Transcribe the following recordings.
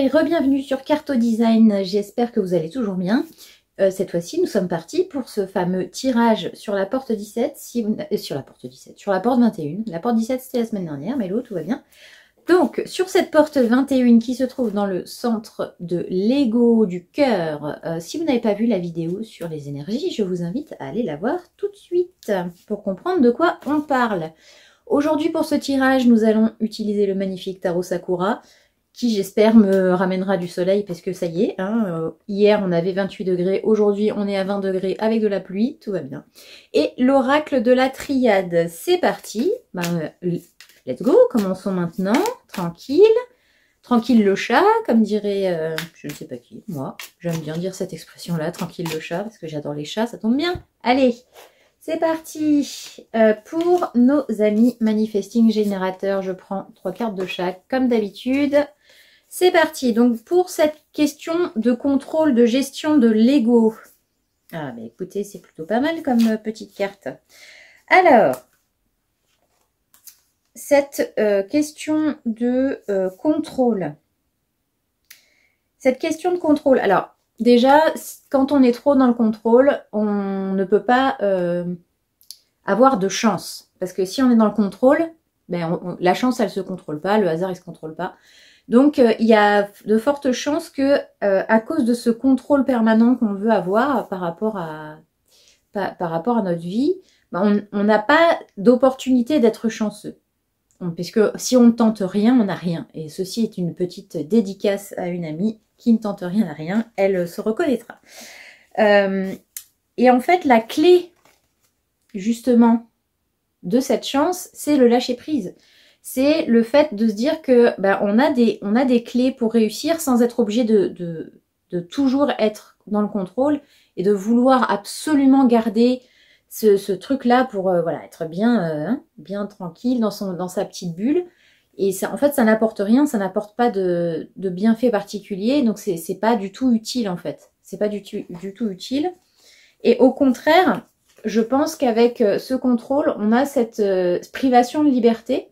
et re-bienvenue sur Carto Design, j'espère que vous allez toujours bien. Cette fois-ci, nous sommes partis pour ce fameux tirage sur la porte 17, sur la porte 17, sur la porte 21. La porte 17, c'était la semaine dernière, mais l'autre, tout va bien. Donc, sur cette porte 21 qui se trouve dans le centre de Lego du cœur, si vous n'avez pas vu la vidéo sur les énergies, je vous invite à aller la voir tout de suite pour comprendre de quoi on parle. Aujourd'hui, pour ce tirage, nous allons utiliser le magnifique tarot Sakura, qui j'espère me ramènera du soleil parce que ça y est, hein, hier on avait 28 degrés, aujourd'hui on est à 20 degrés avec de la pluie, tout va bien. Et l'oracle de la triade, c'est parti, let's go, commençons maintenant, tranquille. Tranquille le chat, comme dirait, je ne sais pas qui, moi, j'aime bien dire cette expression-là, tranquille le chat, parce que j'adore les chats, ça tombe bien. Allez, c'est parti pour nos amis manifesting générateurs, je prends 3 cartes de chaque, comme d'habitude. C'est parti, donc pour cette question de contrôle, de gestion de l'ego. Ah bah écoutez, c'est plutôt pas mal comme petite carte. Alors, cette question de contrôle. Cette question de contrôle, alors déjà, quand on est trop dans le contrôle, on ne peut pas avoir de chance. Parce que si on est dans le contrôle, ben la chance, elle ne se contrôle pas, le hasard, il ne se contrôle pas. Donc, il y a de fortes chances que, à cause de ce contrôle permanent qu'on veut avoir par rapport à notre vie, ben on n'a pas d'opportunité d'être chanceux. Puisque si on ne tente rien, on n'a rien. Et ceci est une petite dédicace à une amie qui ne tente rien à rien. Elle se reconnaîtra. Et en fait, la clé, justement, de cette chance, c'est le lâcher-prise. C'est le fait de se dire que on a des clés pour réussir sans être obligé de toujours être dans le contrôle et de vouloir absolument garder ce truc-là pour voilà, être bien, bien tranquille dans sa petite bulle. Et ça, en fait, ça n'apporte rien, ça n'apporte pas de bienfait particulier, donc c'est pas du tout utile en fait. C'est pas du tout utile. Et au contraire, je pense qu'avec ce contrôle, on a cette privation de liberté.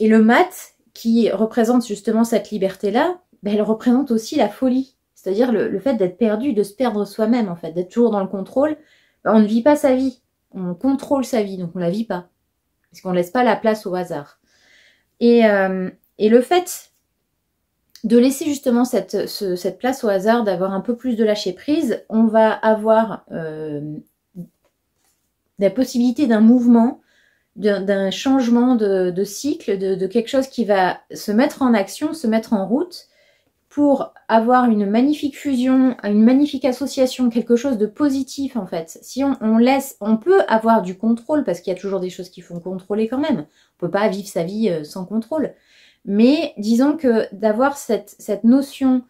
Et le mat, qui représente justement cette liberté-là, elle représente aussi la folie. C'est-à-dire le fait d'être perdu, de se perdre soi-même, en fait, d'être toujours dans le contrôle. On ne vit pas sa vie, on contrôle sa vie, donc on ne la vit pas. Parce qu'on ne laisse pas la place au hasard. Et le fait de laisser justement cette place au hasard, d'avoir un peu plus de lâcher prise, on va avoir la possibilité d'un mouvement, d'un changement de cycle, de quelque chose qui va se mettre en action, se mettre en route pour avoir une magnifique fusion, une magnifique association, quelque chose de positif en fait. Si on peut avoir du contrôle parce qu'il y a toujours des choses qui font contrôler quand même. On peut pas vivre sa vie sans contrôle. Mais disons que d'avoir cette notion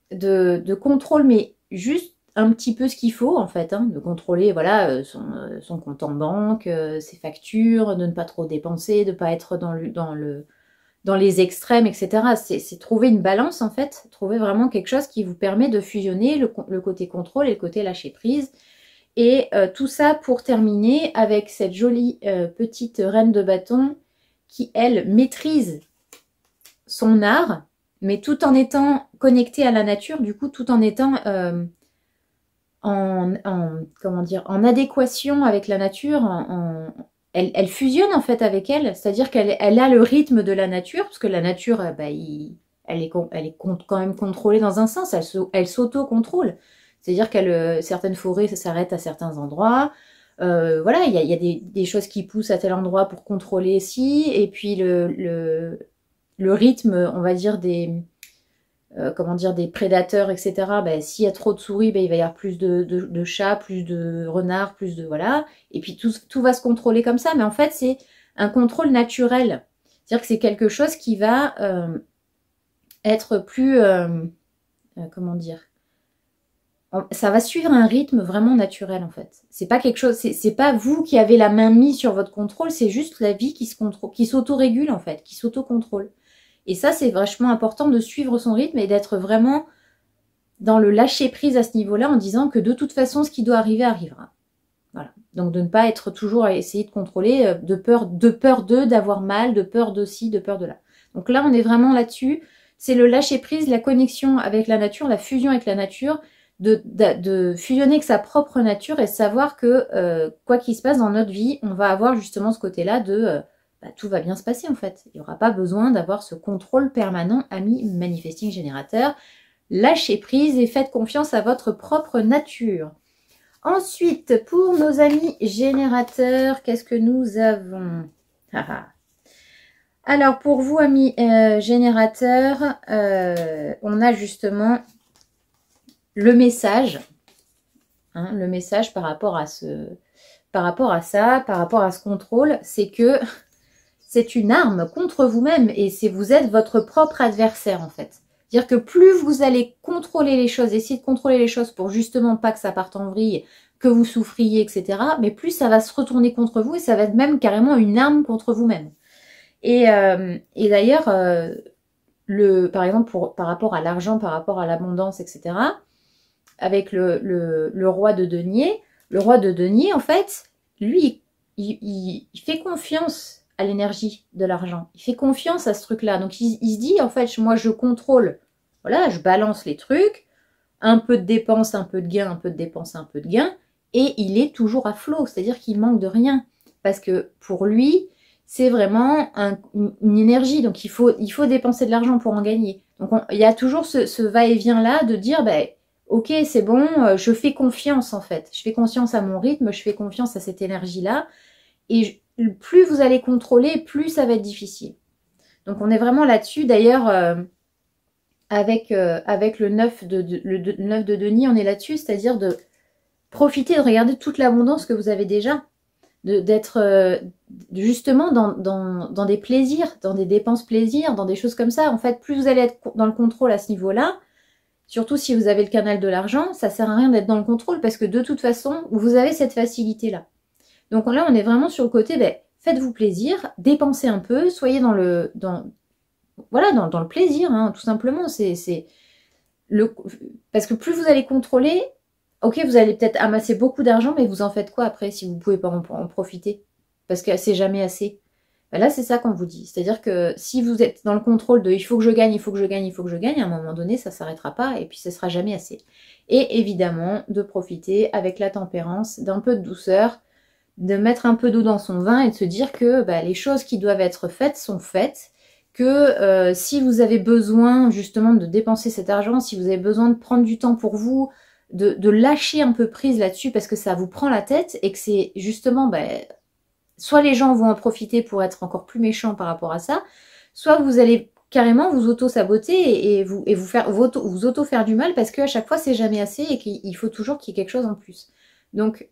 de contrôle, mais juste un petit peu ce qu'il faut en fait, de contrôler voilà, son compte en banque, ses factures, de ne pas trop dépenser, de ne pas être dans les extrêmes, etc. C'est trouver une balance en fait, trouver vraiment quelque chose qui vous permet de fusionner le côté contrôle et le côté lâcher prise. Et tout ça pour terminer avec cette jolie petite reine de bâton qui, elle, maîtrise son art, mais tout en étant connectée à la nature, du coup, tout en étant comment dire, en adéquation avec la nature, elle fusionne en fait avec elle, c'est-à-dire qu'elle a le rythme de la nature, parce que la nature, elle est quand même contrôlée dans un sens, elle s'auto-contrôle. C'est-à-dire que certaines forêts s'arrêtent à certains endroits, voilà, il y a des choses qui poussent à tel endroit pour contrôler ci, et puis le rythme, on va dire, comment dire, des prédateurs, etc. S'il y a trop de souris, il va y avoir plus de chats, plus de renards, plus de... Voilà. Et puis tout va se contrôler comme ça. Mais en fait, c'est un contrôle naturel. C'est-à-dire que c'est quelque chose qui va être plus... comment dire, ça va suivre un rythme vraiment naturel, en fait. C'est pas quelque chose... C'est pas vous qui avez la main mise sur votre contrôle, c'est juste la vie qui s'auto-régule, en fait, qui s'auto-contrôle. Et ça, c'est vachement important de suivre son rythme et d'être vraiment dans le lâcher-prise à ce niveau-là en disant que de toute façon, ce qui doit arriver, arrivera. Voilà. Donc, de ne pas être toujours à essayer de contrôler, de peur d'avoir mal, de peur de ci, de peur de là. Donc là, on est vraiment là-dessus. c'est le lâcher-prise, la connexion avec la nature, la fusion avec la nature, de fusionner avec sa propre nature et savoir que quoi qu'il se passe dans notre vie, on va avoir justement ce côté-là de tout va bien se passer en fait. Il n'y aura pas besoin d'avoir ce contrôle permanent, ami manifesting générateur. Lâchez prise et faites confiance à votre propre nature. Ensuite, pour nos amis générateurs, qu'est-ce que nous avons? Alors, pour vous, amis générateurs, on a justement le message. Hein, le message par rapport à ça, par rapport à ce contrôle, c'est que c'est une arme contre vous-même et vous êtes votre propre adversaire en fait. C'est-à-dire que plus vous allez contrôler les choses, essayer de contrôler les choses pour justement pas que ça parte en vrille, que vous souffriez, etc., mais plus ça va se retourner contre vous et ça va être même carrément une arme contre vous-même. Et d'ailleurs, par exemple, par rapport à l'argent, par rapport à l'abondance, etc., avec le roi de denier, en fait, lui, il fait confiance à l'énergie de l'argent. Il fait confiance à ce truc-là. Donc, il se dit, en fait, moi, je contrôle. Voilà, je balance les trucs. Un peu de dépenses, un peu de gains, un peu de dépenses, un peu de gains. Et il est toujours à flot. C'est-à-dire qu'il manque de rien. Parce que pour lui, c'est vraiment une énergie. Donc, il faut dépenser de l'argent pour en gagner. Donc, il y a toujours ce va-et-vient-là de dire, ok, c'est bon, je fais confiance en fait. Je fais confiance à mon rythme, je fais confiance à cette énergie-là. Et plus vous allez contrôler, plus ça va être difficile. Donc on est vraiment là-dessus. D'ailleurs, avec le 9 le 9 de denier, on est là-dessus, c'est-à-dire de profiter, de regarder toute l'abondance que vous avez déjà, d'être justement dans des plaisirs, dans des dépenses plaisirs, dans des choses comme ça. En fait, plus vous allez être dans le contrôle à ce niveau-là, surtout si vous avez le canal de l'argent, ça sert à rien d'être dans le contrôle parce que de toute façon, vous avez cette facilité-là. Donc là, on est vraiment sur le côté, faites-vous plaisir, dépensez un peu, soyez dans le plaisir, hein, tout simplement. Parce que plus vous allez contrôler, ok, vous allez peut-être amasser beaucoup d'argent, mais vous en faites quoi après si vous ne pouvez pas en profiter? Parce que c'est jamais assez. Là, c'est ça qu'on vous dit. C'est-à-dire que si vous êtes dans le contrôle de il faut que je gagne, il faut que je gagne, il faut que je gagne, à un moment donné, ça ne s'arrêtera pas et puis ce ne sera jamais assez. Et évidemment, de profiter avec la tempérance, d'un peu de douceur, de mettre un peu d'eau dans son vin et de se dire que les choses qui doivent être faites sont faites, que si vous avez besoin justement de dépenser cet argent, si vous avez besoin de prendre du temps pour vous, de lâcher un peu prise là-dessus parce que ça vous prend la tête et que c'est justement, soit les gens vont en profiter pour être encore plus méchants par rapport à ça, soit vous allez carrément vous auto-saboter et vous auto-faire du mal parce qu'à chaque fois c'est jamais assez et qu'il faut toujours qu'il y ait quelque chose en plus. Donc,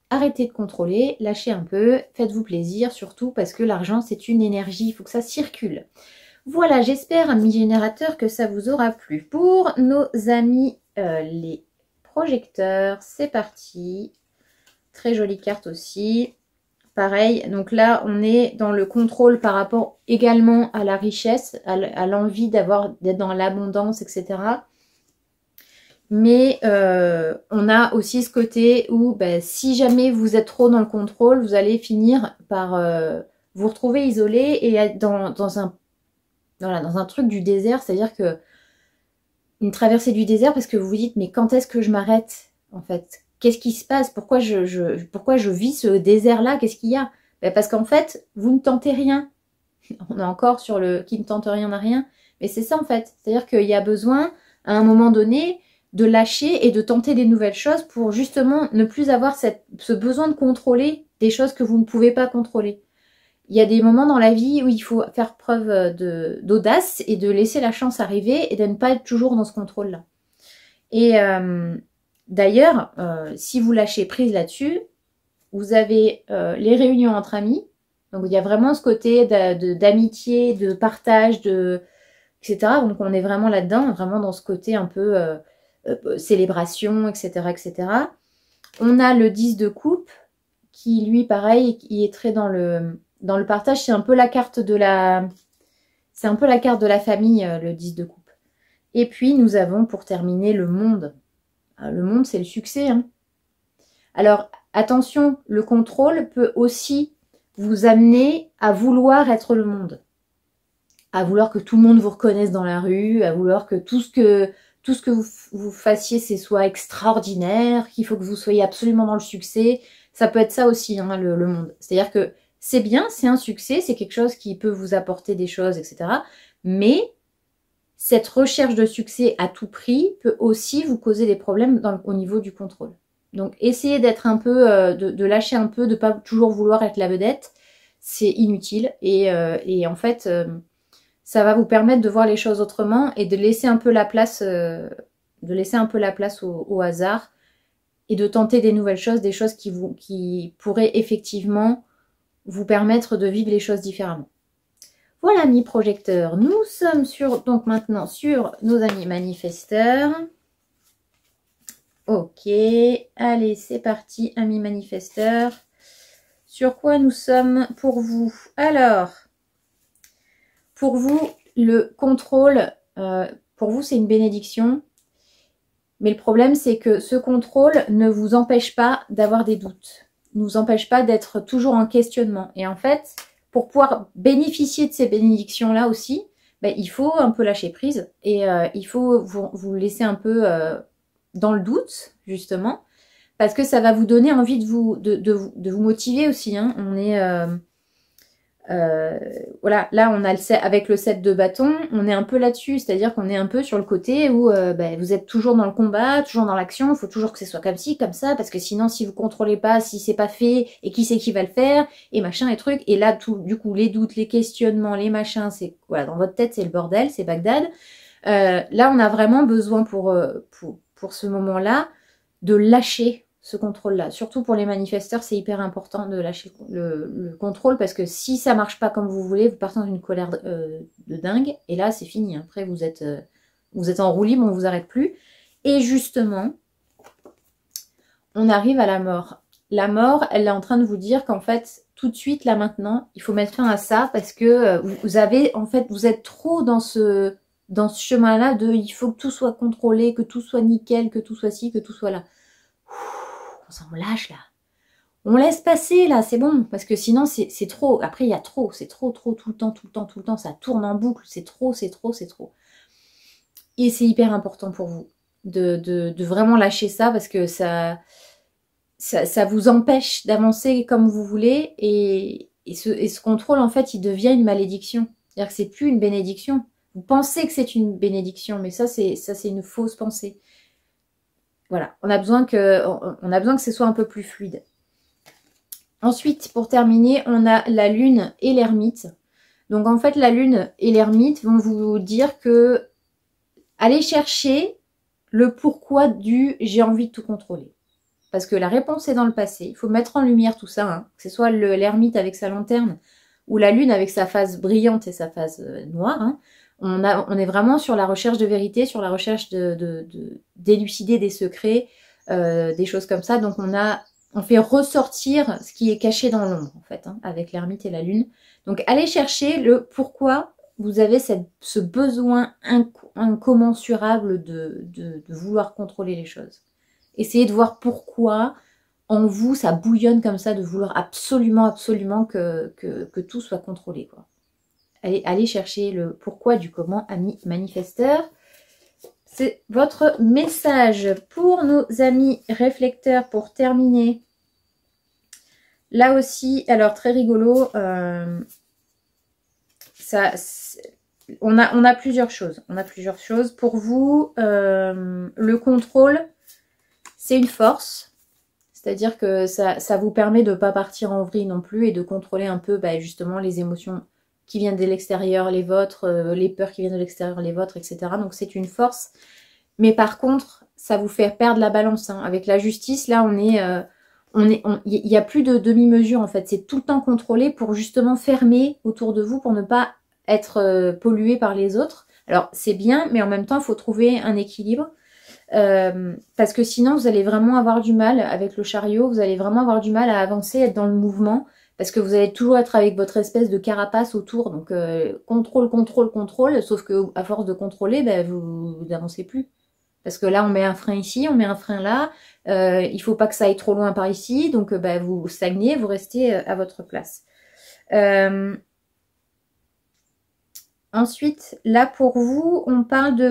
arrêtez de contrôler, lâchez un peu, faites-vous plaisir surtout parce que l'argent c'est une énergie, il faut que ça circule. Voilà, j'espère, amis générateurs, que ça vous aura plu. Pour nos amis les projecteurs, c'est parti. Très jolie carte aussi. Pareil, donc là on est dans le contrôle par rapport également à la richesse, à l'envie d'être dans l'abondance, etc. Mais on a aussi ce côté où si jamais vous êtes trop dans le contrôle, vous allez finir par vous retrouver isolé et être dans un truc du désert, c'est-à-dire que une traversée du désert parce que vous vous dites mais quand est-ce que je m'arrête en fait? Qu'est-ce qui se passe? Pourquoi je vis ce désert-là? Qu'est-ce qu'il y a? Parce qu'en fait, vous ne tentez rien. On est encore sur le qui ne tente rien n'a rien. Mais c'est ça en fait. C'est-à-dire qu'il y a besoin, à un moment donné, de lâcher et de tenter des nouvelles choses pour justement ne plus avoir ce besoin de contrôler des choses que vous ne pouvez pas contrôler. Il y a des moments dans la vie où il faut faire preuve d'audace et de laisser la chance arriver et de ne pas être toujours dans ce contrôle-là. Et d'ailleurs, si vous lâchez prise là-dessus, vous avez les réunions entre amis. Donc il y a vraiment ce côté d'amitié, de partage, etc. Donc on est vraiment là-dedans, vraiment dans ce côté un peu célébration, etc., etc. On a le 10 de coupe qui, lui, pareil, qui est très dans le partage. C'est un peu la carte de la famille, le 10 de coupe. Et puis nous avons pour terminer le monde. Le monde, c'est le succès. Hein. Alors attention, le contrôle peut aussi vous amener à vouloir être le monde. à vouloir que tout le monde vous reconnaisse dans la rue, à vouloir que tout ce que vous fassiez, c'est soit extraordinaire, qu'il faut que vous soyez absolument dans le succès. Ça peut être ça aussi, hein, le monde. C'est-à-dire que c'est bien, c'est un succès, c'est quelque chose qui peut vous apporter des choses, etc. Mais cette recherche de succès à tout prix peut aussi vous causer des problèmes au niveau du contrôle. Donc essayez d'être un peu, de lâcher un peu, de pas toujours vouloir être la vedette, c'est inutile. Et en fait, ça va vous permettre de voir les choses autrement et de laisser un peu la place, au hasard et de tenter des nouvelles choses, des choses qui pourraient effectivement vous permettre de vivre les choses différemment. Voilà, amis projecteurs, nous sommes donc maintenant sur nos amis manifesteurs. Ok, allez, c'est parti, amis manifesteurs. Sur quoi nous sommes pour vous? Alors, pour vous, le contrôle, pour vous, c'est une bénédiction. Mais le problème, c'est que ce contrôle ne vous empêche pas d'avoir des doutes. Ne vous empêche pas d'être toujours en questionnement. Et en fait, pour pouvoir bénéficier de ces bénédictions-là aussi, ben, il faut un peu lâcher prise. Et il faut vous laisser un peu dans le doute, justement. Parce que ça va vous donner envie de vous motiver aussi. Hein. On est... voilà, là on a avec le set de bâton, on est un peu là-dessus, c'est-à-dire qu'on est un peu sur le côté où vous êtes toujours dans le combat, toujours dans l'action, il faut toujours que ce soit comme ci, comme ça, parce que sinon si vous contrôlez pas, si c'est pas fait, et qui c'est qui va le faire, et machin et truc, et là tout, du coup les doutes, les questionnements, les machins, c'est voilà, dans votre tête c'est le bordel, c'est Bagdad. Là on a vraiment besoin pour ce moment-là de lâcher ce contrôle-là. Surtout pour les manifesteurs, c'est hyper important de lâcher le contrôle parce que si ça marche pas comme vous voulez, vous partez dans une colère de dingue et là, c'est fini. Après, vous êtes en roue libre, on vous arrête plus. Et justement, on arrive à la mort. La mort, elle est en train de vous dire qu'en fait, tout de suite, là maintenant, il faut mettre fin à ça parce que vous êtes trop dans ce chemin-là de il faut que tout soit contrôlé, que tout soit nickel, que tout soit ci, que tout soit là. On s'en lâche là. On laisse passer là, c'est bon. Parce que sinon, c'est trop. Après, il y a trop. C'est trop, tout le temps. Ça tourne en boucle. C'est trop. Et c'est hyper important pour vous de vraiment lâcher ça parce que ça vous empêche d'avancer comme vous voulez. Et ce contrôle, en fait, il devient une malédiction. C'est-à-dire que c'est plus une bénédiction. Vous pensez que c'est une bénédiction, mais ça, c'est une fausse pensée. Voilà, on a besoin que ce soit un peu plus fluide. Ensuite, pour terminer, on a la lune et l'ermite. Donc en fait, la lune et l'ermite vont vous dire que allez chercher le pourquoi du j'ai envie de tout contrôler. Parce que la réponse est dans le passé. Il faut mettre en lumière tout ça, hein. Que ce soit l'ermite avec sa lanterne ou la lune avec sa face brillante et sa face noire, hein. On est vraiment sur la recherche de vérité, sur la recherche d'élucider des secrets, des choses comme ça. Donc on fait ressortir ce qui est caché dans l'ombre, en fait, hein, avec l'ermite et la lune. Donc allez chercher le pourquoi vous avez ce besoin incommensurable de vouloir contrôler les choses. Essayez de voir pourquoi en vous ça bouillonne comme ça, de vouloir absolument que tout soit contrôlé, quoi. Allez chercher le pourquoi du comment, amis manifesteurs. C'est votre message pour nos amis réflecteurs pour terminer. Là aussi, alors très rigolo, on a plusieurs choses. Pour vous, le contrôle, c'est une force. C'est-à-dire que ça vous permet de ne pas partir en vrille non plus et de contrôler un peu justement les émotions qui viennent de l'extérieur, les vôtres, les peurs qui viennent de l'extérieur, les vôtres, etc. Donc c'est une force. Mais par contre, ça vous fait perdre la balance. Hein. Avec la justice, là, il n'y a plus de demi-mesure en fait. C'est tout le temps contrôlé pour justement fermer autour de vous, pour ne pas être pollué par les autres. Alors c'est bien, mais en même temps, il faut trouver un équilibre. Parce que sinon, vous allez vraiment avoir du mal avec le chariot. Vous allez vraiment avoir du mal à avancer, être dans le mouvement. Parce que vous allez toujours être avec votre espèce de carapace autour, donc contrôle, sauf que à force de contrôler, vous n'avancez plus. Parce que là, on met un frein ici, on met un frein là, il faut pas que ça aille trop loin par ici, donc vous stagnez, vous restez à votre place. Ensuite, là pour vous, on parle de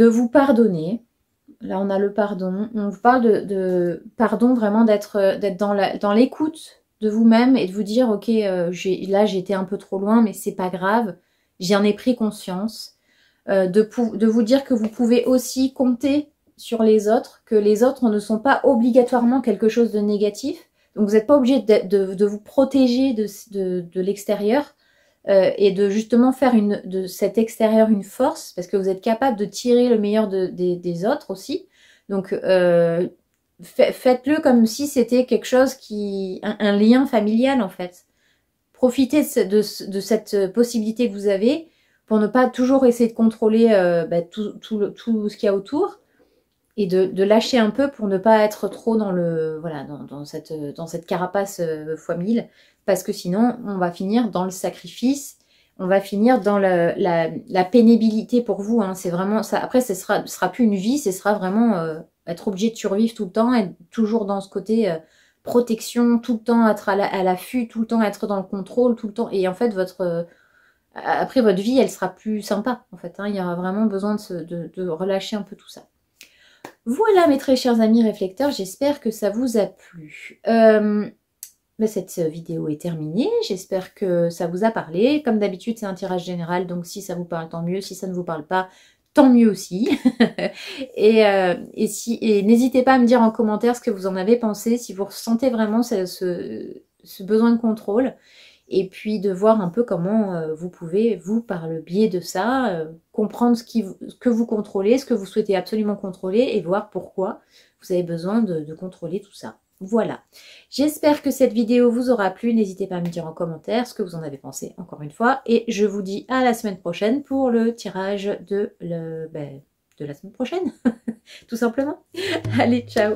vous pardonner. Là, on a le pardon. On vous parle de pardon, vraiment d'être dans l'écoute de vous-même et de vous dire, ok, là j'ai été un peu trop loin, mais c'est pas grave. J'en ai pris conscience. De vous dire que vous pouvez aussi compter sur les autres, que les autres ne sont pas obligatoirement quelque chose de négatif. Donc vous n'êtes pas obligé de vous protéger de l'extérieur et de justement faire de cet extérieur une force, parce que vous êtes capable de tirer le meilleur des autres aussi. Donc faites-le comme si c'était quelque chose un lien familial en fait. Profitez de cette possibilité que vous avez pour ne pas toujours essayer de contrôler tout ce qu'il y a autour et de lâcher un peu pour ne pas être trop dans cette carapace fois 1000, parce que sinon on va finir dans le sacrifice, on va finir dans la pénibilité pour vous, hein. C'est vraiment ça. Après ce sera plus une vie, ce sera vraiment être obligé de survivre tout le temps, être toujours dans ce côté protection, tout le temps être à l'affût, tout le temps être dans le contrôle, tout le temps, et en fait après votre vie elle sera plus sympa en fait, hein. Il y aura vraiment besoin de relâcher un peu tout ça. Voilà mes très chers amis réflecteurs, j'espère que ça vous a plu. Cette vidéo est terminée, j'espère que ça vous a parlé. Comme d'habitude, c'est un tirage général, donc si ça vous parle, tant mieux. Si ça ne vous parle pas, tant mieux aussi. et n'hésitez pas à me dire en commentaire ce que vous en avez pensé, si vous ressentez vraiment ce besoin de contrôle. Et puis de voir un peu comment vous pouvez, vous, par le biais de ça, comprendre ce que vous contrôlez, ce que vous souhaitez absolument contrôler et voir pourquoi vous avez besoin de contrôler tout ça. Voilà. J'espère que cette vidéo vous aura plu. N'hésitez pas à me dire en commentaire ce que vous en avez pensé, encore une fois. Et je vous dis à la semaine prochaine pour le tirage de la semaine prochaine, tout simplement. Allez, ciao!